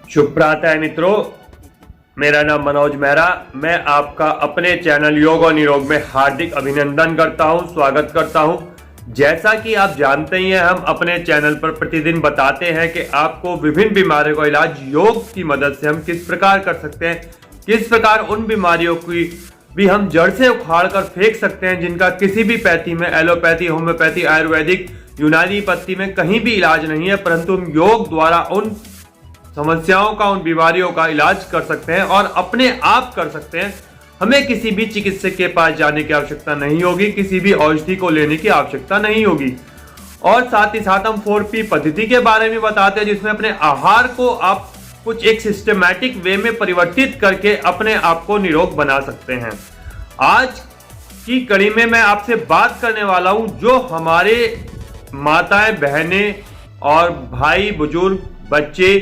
शुभ प्रातः मित्रों, मेरा नाम मनोज मेहरा। मैं आपका अपने चैनल योग और निरोग में हार्दिक अभिनंदन करता हूं, स्वागत करता हूं। जैसा कि आप जानते ही हैं, हम अपने चैनल पर प्रतिदिन बताते हैं कि आपको विभिन्न बीमारियों का इलाज योग की मदद से हम किस प्रकार कर सकते हैं, किस प्रकार उन बीमारियों की भी हम जड़ से उखाड़ कर फेंक सकते हैं जिनका किसी भी पैथी में, एलोपैथी, होम्योपैथी, आयुर्वेदिक, यूनानी पत्ती में कहीं भी इलाज नहीं है, परंतु हम योग द्वारा उन समस्याओं का, उन बीमारियों का इलाज कर सकते हैं और अपने आप कर सकते हैं। हमें किसी भी चिकित्सक के पास जाने की आवश्यकता नहीं होगी, किसी भी औषधि को लेने की आवश्यकता नहीं होगी। और साथ ही साथ हम 4P पद्धति के बारे में बताते हैं, जिसमें अपने आहार को आप कुछ एक सिस्टमैटिक वे में परिवर्तित करके अपने आप को निरोग बना सकते हैं। आज की कड़ी में मैं आपसे बात करने वाला हूं, जो हमारे माताएं, बहनें और भाई, बुजुर्ग, बच्चे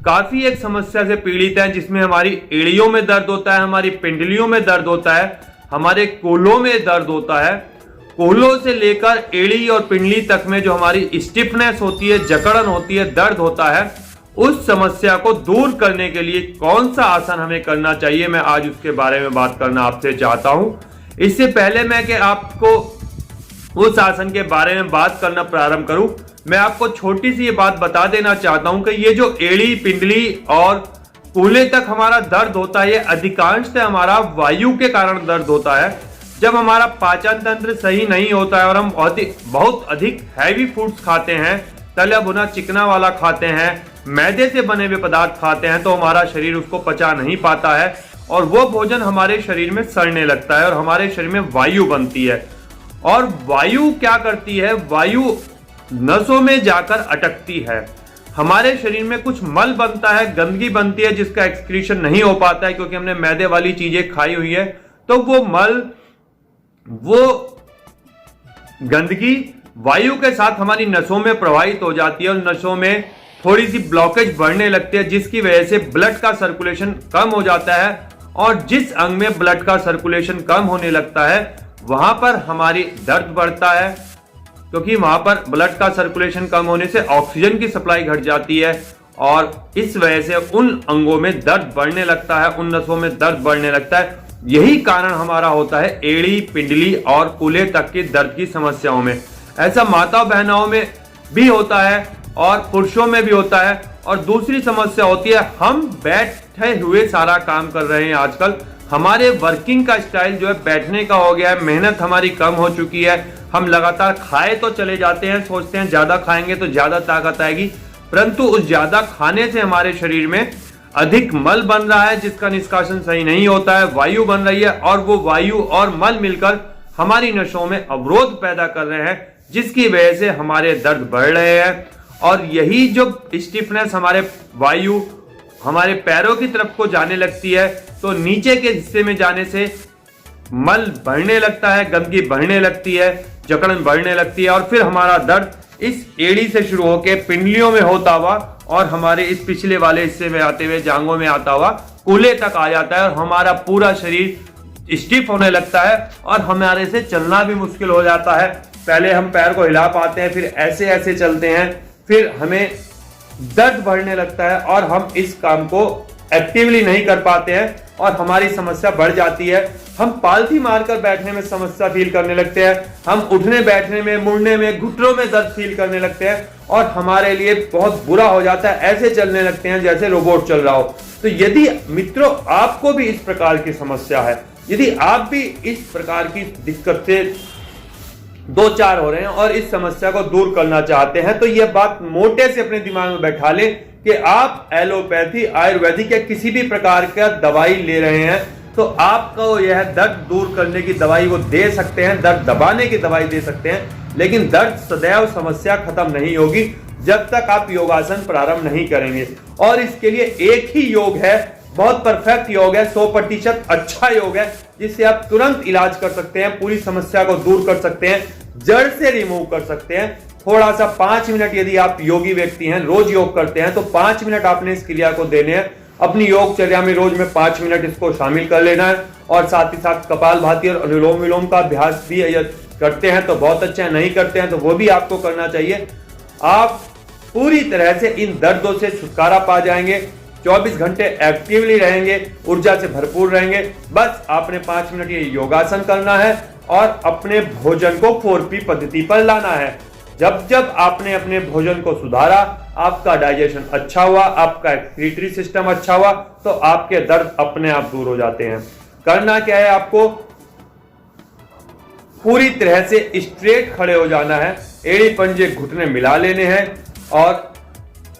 काफी एक समस्या से पीड़ित हैं, जिसमें हमारी एड़ियों में दर्द होता है, हमारी पिंडलियों में दर्द होता है, हमारे कोलों में दर्द होता है। कोलों से लेकर एड़ी और पिंडली तक में जो हमारी स्टिफनेस होती है, जकड़न होती है, दर्द होता है, उस समस्या को दूर करने के लिए कौन सा आसन हमें करना चाहिए, मैं आज उसके बारे में बात करना आपसे चाहता हूं। इससे पहले मैं कि आपको उस आसन के बारे में बात करना प्रारंभ करूं, मैं आपको छोटी सी ये बात बता देना चाहता हूं कि ये जो एड़ी, पिंडली और कूल्हे तक हमारा दर्द होता है, ये अधिकांशतः हमारा वायु के कारण दर्द होता है। जब हमारा पाचन तंत्र सही नहीं होता है और हम बहुत अधिक हैवी फूड्स खाते हैं, तला भुना चिकना वाला खाते हैं, मैदे से बने हुए पदार्थ खाते हैं, तो हमारा शरीर उसको पचा नहीं पाता है और वो भोजन हमारे शरीर में सड़ने लगता है और हमारे शरीर में वायु बनती है। और वायु क्या करती है? वायु नसों में जाकर अटकती है। हमारे शरीर में कुछ मल बनता है, गंदगी बनती है, जिसका एक्सक्रीशन नहीं हो पाता है क्योंकि हमने मैदे वाली चीजें खाई हुई है। तो वो मल, वो गंदगी वायु के साथ हमारी नसों में प्रवाहित हो जाती है और नसों में थोड़ी सी ब्लॉकेज बढ़ने लगती है, जिसकी वजह से ब्लड का सर्कुलेशन कम हो जाता है। और जिस अंग में ब्लड का सर्कुलेशन कम होने लगता है, वहां पर हमारी दर्द बढ़ता है, क्योंकि वहां पर ब्लड का सर्कुलेशन कम होने से ऑक्सीजन की सप्लाई घट जाती है और इस वजह से उन अंगों में दर्द बढ़ने लगता है, उन नसों में दर्द बढ़ने लगता है। यही कारण हमारा होता है एड़ी, पिंडली और कूल्हे तक की दर्द की समस्याओं में। ऐसा माता बहनों में भी होता है और पुरुषों में भी होता है। और दूसरी समस्या होती है, हम बैठे हुए सारा काम कर रहे हैं आजकल। हमारे वर्किंग का स्टाइल जो है बैठने का हो गया है, मेहनत हमारी कम हो चुकी है। हम लगातार खाए तो चले जाते हैं, सोचते हैं ज्यादा खाएंगे तो ज्यादा ताकत आएगी, परंतु उस ज्यादा खाने से हमारे शरीर में अधिक मल बन रहा है, जिसका निष्कासन सही नहीं होता है, वायु बन रही है और वो वायु और मल मिलकर हमारी नसों में अवरोध पैदा कर रहे हैं, जिसकी वजह से हमारे दर्द बढ़ रहे हैं। और यही जो स्टिफनेस हमारे वायु हमारे पैरों की तरफ को जाने लगती है, तो नीचे के हिस्से में जाने से मल बढ़ने लगता है, गंदगी बढ़ने लगती है, जकड़न बढ़ने लगती है और फिर हमारा दर्द इस एड़ी से शुरू होकर पिंडलियों में होता हुआ और हमारे इस पिछले वाले हिस्से में आते हुए जांघों में आता हुआ कूल्हे तक आ जाता है और हमारा पूरा शरीर स्टिफ होने लगता है और हमारे से चलना भी मुश्किल हो जाता है। पहले हम पैर को हिला पाते हैं, फिर ऐसे ऐसे चलते हैं, फिर हमें दर्द बढ़ने लगता है और हम इस काम को एक्टिवली नहीं कर पाते हैं और हमारी समस्या बढ़ जाती है। हम पालथी मारकर बैठने में समस्या फील करने लगते हैं, हम उठने बैठने में, मुड़ने में, घुटनों में दर्द फील करने लगते हैं और हमारे लिए बहुत बुरा हो जाता है, ऐसे चलने लगते हैं जैसे रोबोट चल रहा हो। तो यदि मित्रों आपको भी इस प्रकार की समस्या है, यदि आप भी इस प्रकार की दिक्कत से दो चार हो रहे हैं और इस समस्या को दूर करना चाहते हैं, तो यह बात मोटे से अपने दिमाग में बैठा लें कि आप एलोपैथी, आयुर्वेदिक या किसी भी प्रकार का दवाई ले रहे हैं तो आपको यह दर्द दूर करने की दवाई वो दे सकते हैं, दर्द दबाने की दवाई दे सकते हैं, लेकिन दर्द सदैव समस्या खत्म नहीं होगी जब तक आप योगासन प्रारंभ नहीं करेंगे। और इसके लिए एक ही योग है, बहुत परफेक्ट योग है, 100% अच्छा योग है, जिससे आप तुरंत इलाज कर सकते हैं, पूरी समस्या को दूर कर सकते हैं, जड़ से रिमूव कर सकते हैं। थोड़ा सा 5 मिनट, यदि आप योगी व्यक्ति हैं, रोज योग करते हैं, तो 5 मिनट आपने इस क्रिया को देने हैं। अपनी योगचर्या में रोज में 5 मिनट इसको शामिल कर लेना है और साथ ही साथ कपालभाति और अनुलोम विलोम का अभ्यास भी करते हैं तो बहुत अच्छा है, नहीं करते हैं तो वो भी आपको करना चाहिए। आप पूरी तरह से इन दर्दों से छुटकारा पा जाएंगे। 24 घंटे एक्टिवली रहेंगे, ऊर्जा से भरपूर रहेंगे। बस आपने 5 मिनट ये योगासन करना है और अपने भोजन को 4P पद्धति पर लाना है। जब जब आपने अपने भोजन को सुधारा, आपका डाइजेशन अच्छा हुआ, आपका एक्सक्रीटरी सिस्टम अच्छा हुआ, तो आपके दर्द अपने आप दूर हो जाते हैं। करना क्या है, आपको पूरी तरह से स्ट्रेट खड़े हो जाना है, एड़ी पंजे घुटने मिला लेने हैं। और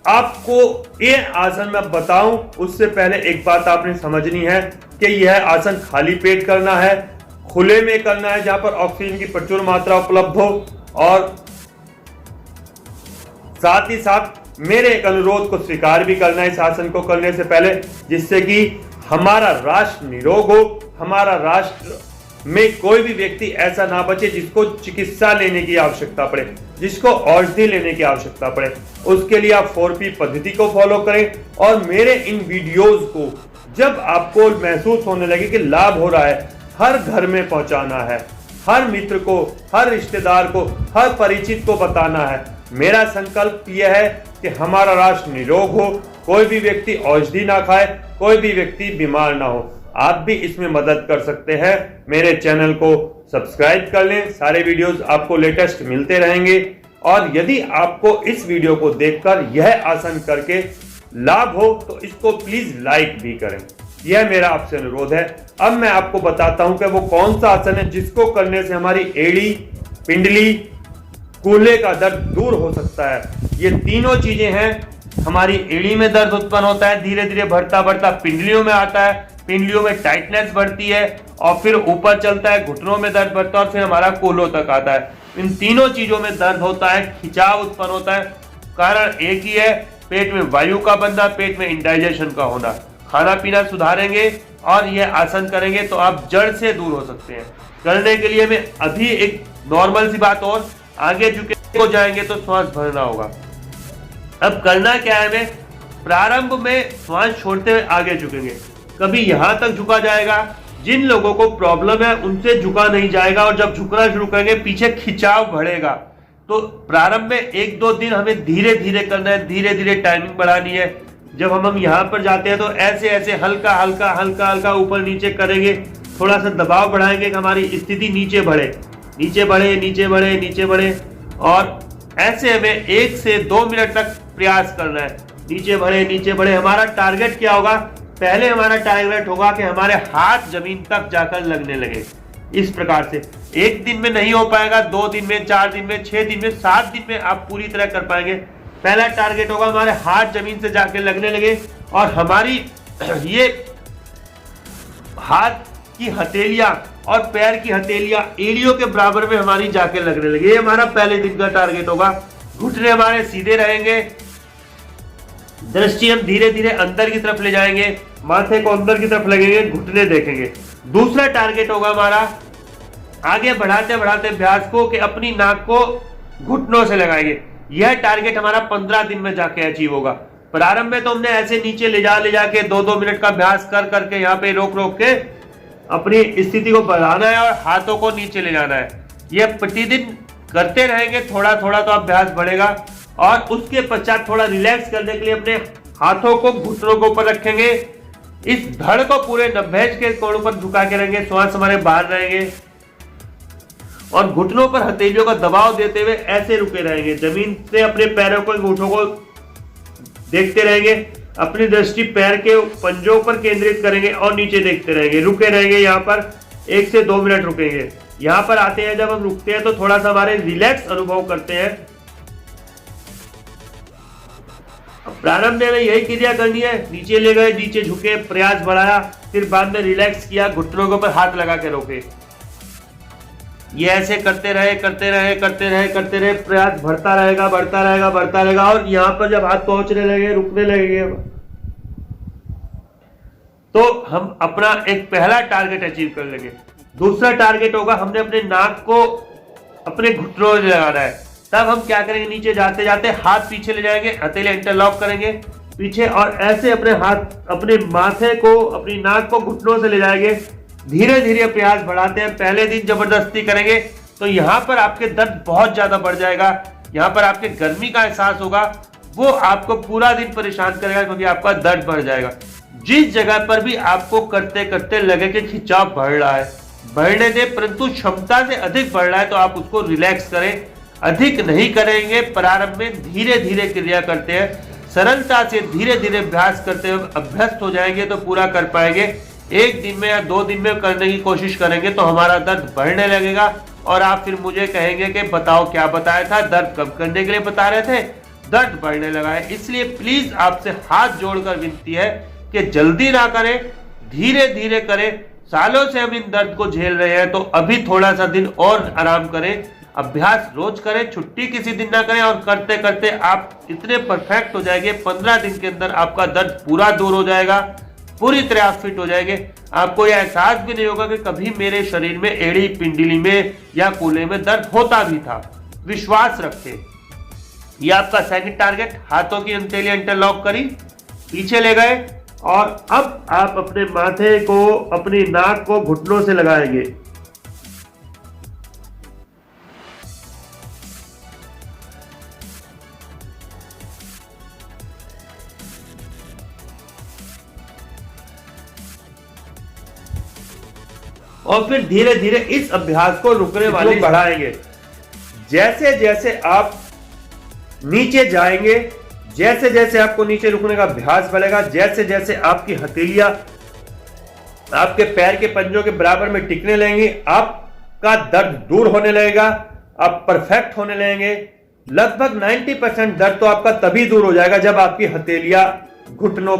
आपको ये आसन मैं बताऊं उससे पहले एक बात आपने समझनी है कि यह आसन खाली पेट करना है, खुले में करना है, जहां पर ऑक्सीजन की प्रचुर मात्रा उपलब्ध हो। और साथ ही साथ मेरे एक अनुरोध को स्वीकार भी करना है इस आसन को करने से पहले, जिससे कि हमारा राष्ट्र निरोग हो, हमारा राष्ट्र में कोई भी व्यक्ति ऐसा ना बचे जिसको चिकित्सा लेने की आवश्यकता पड़े, जिसको औषधि लेने की आवश्यकता पड़े। उसके लिए आप 4P पद्धति को फॉलो करें और मेरे इन वीडियोस को जब आपको महसूस होने लगे कि लाभ हो रहा है, हर घर में पहुंचाना है, हर मित्र को, हर रिश्तेदार को, हर परिचित को बताना है। मेरा संकल्प यह है कि हमारा राष्ट्र निरोग हो, कोई भी व्यक्ति औषधि ना खाए, कोई भी व्यक्ति बीमार ना हो। आप भी इसमें मदद कर सकते हैं। मेरे चैनल को सब्सक्राइब कर लें, सारे वीडियोस आपको लेटेस्ट मिलते रहेंगे। और यदि आपको इस वीडियो को देखकर यह आसन करके लाभ हो तो इसको प्लीज लाइक भी करें, यह मेरा आपसे अनुरोध है। अब मैं आपको बताता हूं कि वो कौन सा आसन है जिसको करने से हमारी एड़ी, पिंडली, कूल्हे का दर्द दूर हो सकता है। ये तीनों चीजें हैं। हमारी एड़ी में दर्द उत्पन्न होता है, धीरे धीरे बढ़ता बढ़ता पिंडलियों में आता है, पिंडलियों में टाइटनेस बढ़ती है और फिर ऊपर चलता है, घुटनों में दर्द बढ़ता है और फिर हमारा कोल्हों तक आता है। इन तीनों चीजों में दर्द होता है, खिंचाव उत्पन्न होता है। कारण एक ही है, पेट में वायु का बनना, पेट में इंडाइजेशन का होना। खाना पीना सुधारेंगे और यह आसन करेंगे तो आप जड़ से दूर हो सकते हैं। करने के लिए मैं अभी एक नॉर्मल सी बात और, आगे झुके हो जाएंगे तो श्वास भरना होगा। अब करना क्या है, हमें प्रारंभ में श्वास छोड़ते हुए आगे झुकेंगे, कभी यहां तक झुका जाएगा। जिन लोगों को प्रॉब्लम है उनसे झुका नहीं जाएगा और जब झुकना शुरू करेंगे पीछे खिंचाव बढ़ेगा। तो प्रारंभ में 1-2 दिन हमें धीरे धीरे करना है, धीरे धीरे टाइमिंग बढ़ानी है। जब हम यहाँ पर जाते हैं तो ऐसे ऐसे हल्का हल्का हल्का हल्का ऊपर नीचे करेंगे, थोड़ा सा दबाव बढ़ाएंगे कि हमारी स्थिति नीचे बढ़े, नीचे बढ़े, नीचे बढ़े, नीचे बढ़े। और ऐसे हमें 1 से 2 मिनट तक प्रयास करना है, नीचे बढ़े, नीचे बढ़े। हमारा टारगेट क्या होगा, पहले हमारा टारगेट होगा कि हमारे हाथ जमीन तक जाकर लगने लगे। इस प्रकार से 1 दिन में नहीं हो पाएगा, 2 दिन में, 4 दिन में, 6 दिन में, 7 दिन में आप पूरी तरह कर पाएंगे। पहला टारगेट होगा हमारे हाथ जमीन से जाके लगने लगे और हमारी ये हाथ की हथेलियां और पैर की हथेलियां एड़ियों के बराबर में हमारी जाके लगने लगे। ये हमारा पहले दिन का टारगेट होगा। घुटने हमारे सीधे रहेंगे, दृष्टि हम धीरे धीरे अंदर की तरफ ले जाएंगे, माथे को अंदर की तरफ लगेंगे, घुटने देखेंगे। दूसरा टारगेट होगा हमारा आगे बढ़ाते बढ़ाते अभ्यास को कि अपनी नाक को घुटनों से लगाएंगे। यह टारगेट हमारा 15 दिन में जाके अचीव होगा। प्रारंभ में तो हमने ऐसे नीचे ले जाके 2-2 मिनट का अभ्यास कर करके यहाँ पे रोक रोक के अपनी स्थिति को बढ़ाना है और हाथों को नीचे ले जाना है। यह प्रतिदिन करते रहेंगे, थोड़ा थोड़ा तो अभ्यास बढ़ेगा। और उसके पश्चात थोड़ा रिलैक्स करने के लिए अपने हाथों को घुटनों के ऊपर रखेंगे, इस धड़ को पूरे 90 के कोण पर झुका के रहेंगे, श्वास हमारे बाहर रहेंगे और घुटनों पर हथेलियों का दबाव देते हुए ऐसे रुके रहेंगे। जमीन से अपने पैरों को, अंगूठों को देखते रहेंगे, अपनी दृष्टि पैर के पंजों पर केंद्रित करेंगे और नीचे देखते रहेंगे, रुके रहेंगे। यहाँ पर 1 से 2 मिनट रुकेंगे। यहाँ पर आते हैं, जब हम रुकते हैं तो थोड़ा सा हमारे रिलैक्स अनुभव करते हैं। प्रारंभ में यही क्रिया करनी है, नीचे ले गए, नीचे झुके, प्रयास बढ़ाया, फिर बाद में रिलैक्स किया, घुटनों के ऊपर हाथ लगा के रोके। ये ऐसे करते रहे, करते रहे, करते रहे, करते रहे, प्रयास बढ़ता रहेगा, बढ़ता रहेगा, बढ़ता रहेगा। और यहाँ पर जब हाथ पहुंचने लगे, रुकने लगेंगे, तो हम अपना एक पहला टारगेट अचीव कर लेंगे। दूसरा टारगेट होगा, हमने अपने नाक को अपने घुटनों में लगाना है। तब हम क्या करेंगे, नीचे जाते जाते हाथ पीछे ले जाएंगे, हथेली इंटरलॉक करेंगे पीछे और ऐसे अपने हाथ, अपने माथे को, अपनी नाक को घुटनों से ले जाएंगे। धीरे धीरे प्रयास बढ़ाते हैं। पहले दिन जबरदस्ती करेंगे तो यहाँ पर आपके दर्द बहुत ज्यादा बढ़ जाएगा, यहाँ पर आपके गर्मी का एहसास होगा वो आपको पूरा दिन परेशान करेगा, क्योंकि आपका दर्द बढ़ जाएगा। जिस जगह पर भी आपको करते करते लगे कि खिंचाव बढ़ रहा है, बढ़ने दे, परंतु क्षमता से अधिक बढ़ रहा है तो आप उसको रिलैक्स करें। अधिक नहीं करेंगे, प्रारंभ में धीरे धीरे क्रिया करते हैं, सरलता से धीरे धीरे अभ्यास करते हुए अभ्यस्त हो जाएंगे तो पूरा कर पाएंगे। एक दिन में या 2 दिन में करने की कोशिश करेंगे तो हमारा दर्द बढ़ने लगेगा और आप फिर मुझे कहेंगे कि बताओ क्या बताया था, दर्द कम करने के लिए बता रहे थे, दर्द बढ़ने लगा है। इसलिए प्लीज आपसे हाथ जोड़कर विनती है कि जल्दी ना करें, धीरे धीरे करें। सालों से हम इन दर्द को झेल रहे हैं तो अभी थोड़ा सा दिन और आराम करें, अभ्यास रोज करें, छुट्टी किसी दिन ना करें, और करते करते आप इतने परफेक्ट हो जाएंगे, 15 दिन के अंदर आपका दर्द पूरा दूर हो जाएगा, पूरी तरह आप फिट हो जाएंगे। आपको यह एहसास भी नहीं होगा कि कभी मेरे शरीर में एड़ी पिंडली में या कूल्हे में दर्द होता भी था। विश्वास रखें। यह आपका सेकंड टारगेट, हाथों की हथेलियां इंटरलॉक करी, पीछे ले गए, और अब आप अपने माथे को, अपनी नाक को घुटनों से लगाएंगे। और फिर धीरे धीरे इस अभ्यास को रुकने वाले बढ़ाएंगे। जैसे जैसे आप नीचे जाएंगे, जैसे जैसे आपको नीचे रुकने का अभ्यास बढ़ेगा, जैसे जैसे आपकी हथेलियां आपके पैर के पंजों के बराबर में टिकने लगेंगी, आपका दर्द दूर होने लगेगा, आप परफेक्ट होने लगेंगे। लगभग 90% दर्द तो आपका तभी दूर हो जाएगा जब आपकी हथेलियां घुटनों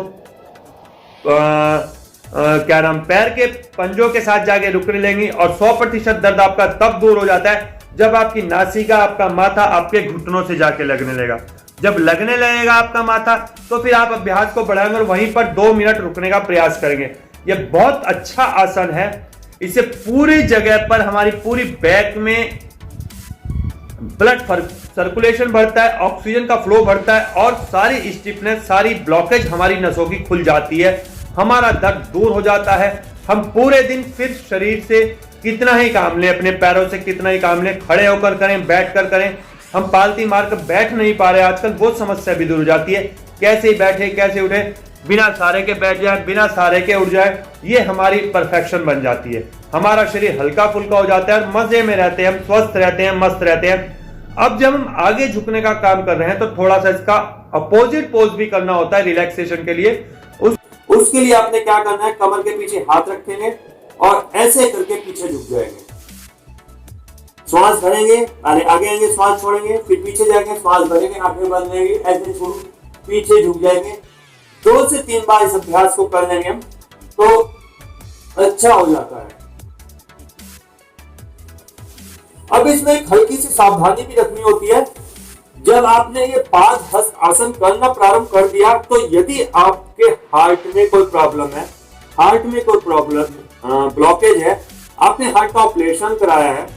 पैर के पंजों के साथ जाके रुकने लगेंगी, और 100% दर्द आपका तब दूर हो जाता है जब आपकी नासिका, आपका माथा आपके घुटनों से जाके लगने लगेगा। जब लगने लगेगा आपका माथा तो फिर आप अभ्यास को बढ़ाएंगे और वहीं पर 2 मिनट रुकने का प्रयास करेंगे। यह बहुत अच्छा आसन है। इससे पूरी जगह पर हमारी पूरी बैक में ब्लड सर्कुलेशन बढ़ता है, ऑक्सीजन का फ्लो बढ़ता है, और सारी स्टिफनेस, सारी ब्लॉकेज हमारी नसों की खुल जाती है, हमारा दर्द दूर हो जाता है। हम पूरे दिन फिर शरीर से कितना ही काम लें, अपने पैरों से कितना ही काम लें, खड़े होकर करें, बैठ कर करें, हम पालती मारकर बैठ नहीं पा रहे आजकल, वो समस्या भी दूर हो जाती है। कैसे ही बैठे, कैसे उठे, बिना सहारे के बैठ जाए, बिना सहारे के उठ जाए, ये हमारी परफेक्शन बन जाती है। हमारा शरीर हल्का फुल्का हो जाता है और मजे में रहते हैं, हम स्वस्थ रहते हैं, मस्त रहते हैं। अब जब हम आगे झुकने का काम कर रहे हैं तो थोड़ा सा इसका अपोजिट पोज भी करना होता है रिलैक्सेशन के लिए। उसके लिए आपने क्या करना है, कमर के पीछे हाथ रखेंगे और ऐसे करके पीछे झुक जाएंगे। श्वास भरेंगे, आगे आएंगे, श्वास छोड़ेंगे, फिर पीछे जाएंगे, श्वास भरेंगे, आंखें बंद रहेंगी, ऐसे छोड़ पीछे झुक जाएंगे। 2 से 3 बार इस अभ्यास को कर लेंगे हम तो अच्छा हो जाता है। अब इसमें एक हल्की सी सावधानी भी रखनी होती है। जब आपने ये पाद हस्त आसन करना प्रारंभ कर दिया तो यदि आपके हार्ट में कोई प्रॉब्लम है, हार्ट में कोई प्रॉब्लम ब्लॉकेज है, आपने हार्ट का ऑपरेशन कराया है,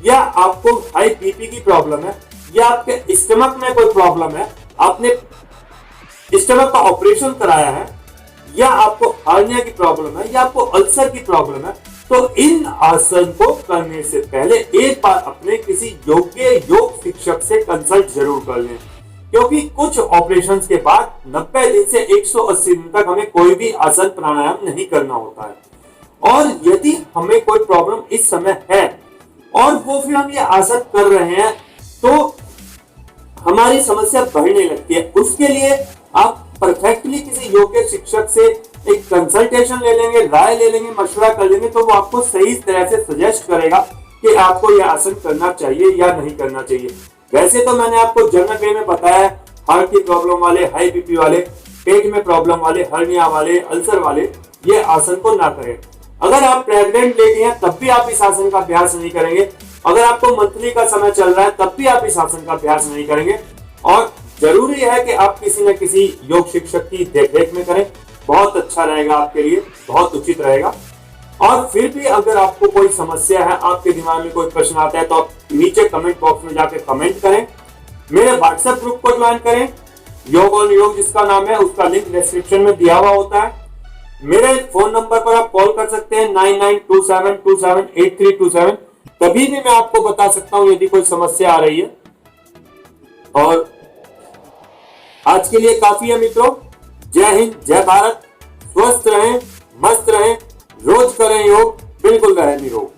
या आपको हाई बीपी की प्रॉब्लम है, या आपके स्टमक में कोई प्रॉब्लम है, आपने स्टमक का ऑपरेशन कराया है, या आपको हार्निया की प्रॉब्लम है, या आपको अल्सर की प्रॉब्लम है, तो इन आसन को करने से पहले एक बार अपने किसी योग्य योग शिक्षक से कंसल्ट जरूर कर लें, क्योंकि कुछ ऑपरेशंस के बाद 90 दिन से 180 दिन तक हमें कोई भी आसन प्राणायाम नहीं करना होता है। और यदि हमें कोई प्रॉब्लम इस समय है और वो फिर हम ये आसन कर रहे हैं तो हमारी समस्या बढ़ने लगती है। उसके लिए आप परफेक्टली किसी योग्य शिक्षक से एक कंसल्टेशन ले लेंगे, राय ले लेंगे, मशवरा कर लेंगे, तो वो आपको सही तरह से सजेस्ट करेगा कि आपको यह आसन करना चाहिए या नहीं करना चाहिए। वैसे तो मैंने आपको जनरल वे में बताया, हार्ट की प्रॉब्लम वाले, हाई बीपी वाले, पेट में प्रॉब्लम वाले, हर्निया वाले, अल्सर वाले ये आसन को ना करें। अगर आप प्रेग्नेंट लेडी हैं तब भी आप इस आसन का अभ्यास नहीं करेंगे, अगर आपको मंथली का समय चल रहा है तब भी आप इस आसन का अभ्यास नहीं करेंगे। और जरूरी है कि आप किसी न किसी योग शिक्षक की देखरेख में करें, बहुत अच्छा रहेगा आपके लिए, बहुत उचित रहेगा। और फिर भी अगर आपको कोई समस्या है, आपके दिमाग में कोई प्रश्न आता है, तो आप नीचे कमेंट बॉक्स में जाकर कमेंट करें, मेरे व्हाट्सएप ग्रुप को ज्वाइन करें, योग और योग जिसका नाम है, उसका लिंक डिस्क्रिप्शन में दिया हुआ होता है। मेरे फोन नंबर पर आप कॉल कर सकते हैं 9927278327, तभी भी मैं आपको बता सकता हूं यदि कोई समस्या आ रही है। और आज के लिए काफी है मित्रों। जय हिंद, जय भारत। स्वस्थ रहें, मस्त रहें, रोज करें योग, बिल्कुल रहें निरोग।